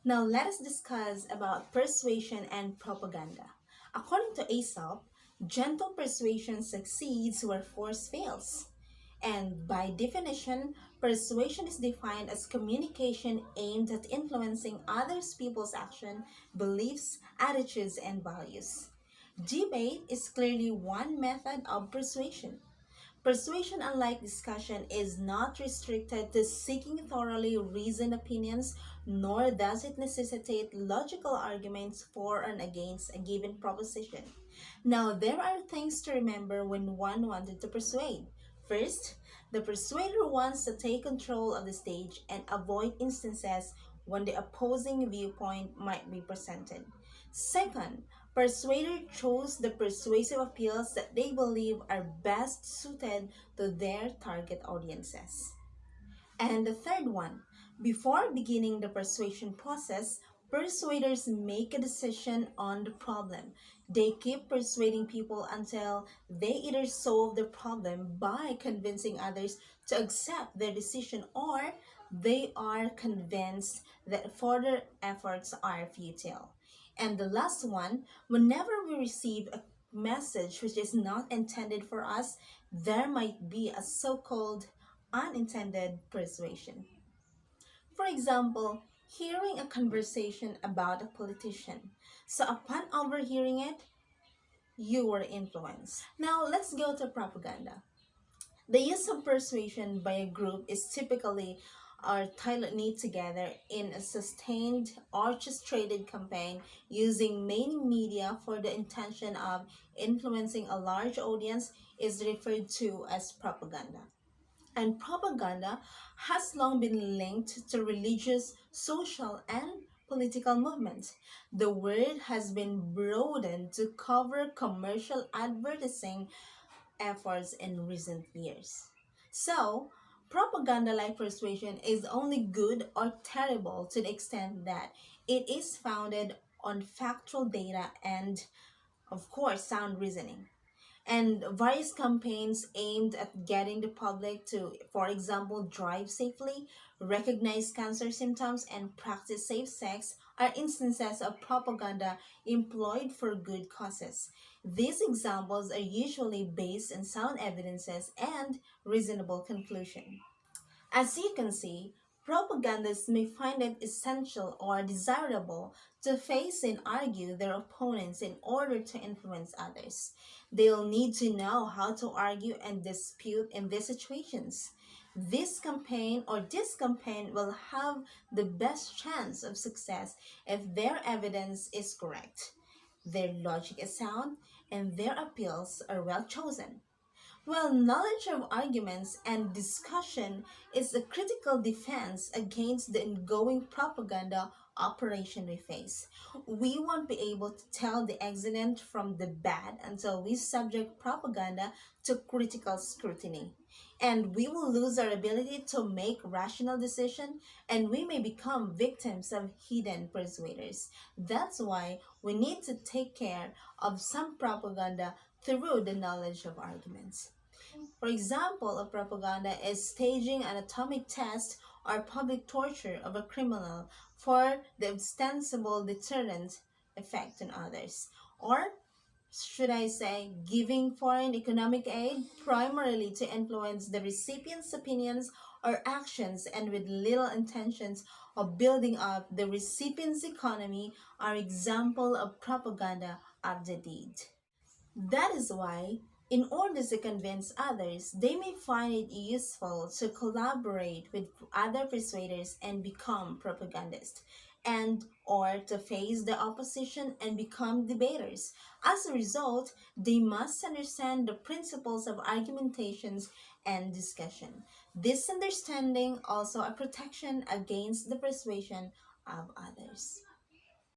Now let us discuss about persuasion and propaganda. According to Aesop, gentle persuasion succeeds where force fails. And by definition, persuasion is defined as communication aimed at influencing others people's action, beliefs, attitudes, and values. Debate is clearly one method of persuasion. Persuasion, unlike discussion, is not restricted to seeking thoroughly reasoned opinions, nor does it necessitate logical arguments for and against a given proposition. Now, there are things to remember when one wanted to persuade. First, the persuader wants to take control of the stage and avoid instances when the opposing viewpoint might be presented. Second, persuader chose the persuasive appeals that they believe are best suited to their target audiences. And the third one, before beginning the persuasion process, persuaders make a decision on the problem. They keep persuading people until they either solve the problem by convincing others to accept their decision or they are convinced that further efforts are futile. And the last one, whenever we receive a message which is not intended for us, there might be a so called unintended persuasion. For example, hearing a conversation about a politician. So upon overhearing it, you were influenced. Now let's go to propaganda. The use of persuasion by a group is typically are tightly together in a sustained, orchestrated campaign using main media for the intention of influencing a large audience is referred to as propaganda. And propaganda has long been linked to religious, social, and political movements. The word has been broadened to cover commercial advertising efforts in recent years. So, propaganda like persuasion is only good or terrible to the extent that it is founded on factual data and, of course, sound reasoning. And various campaigns aimed at getting the public to, for example, drive safely, recognize cancer symptoms, and practice safe sex are instances of propaganda employed for good causes. These examples are usually based on sound evidences and reasonable conclusion. As you can see, propagandists may find it essential or desirable to face and argue their opponents in order to influence others. They'll need to know how to argue and dispute in these situations. This campaign will have the best chance of success if their evidence is correct, their logic is sound, and their appeals are well chosen. Well, knowledge of arguments and discussion is a critical defense against the ongoing propaganda operation we face. We won't be able to tell the excellent from the bad until we subject propaganda to critical scrutiny. And we will lose our ability to make rational decisions and we may become victims of hidden persuaders. That's why we need to take care of some propaganda through the knowledge of arguments. For example, of propaganda is staging an atomic test or public torture of a criminal for the ostensible deterrent effect on others. Or should I say, giving foreign economic aid primarily to influence the recipient's opinions or actions and with little intentions of building up the recipient's economy are example of propaganda of the deed. That is why, in order to convince others, they may find it useful to collaborate with other persuaders and become propagandists, and or to face the opposition and become debaters. As a result, they must understand the principles of argumentations and discussion. This understanding also a protection against the persuasion of others.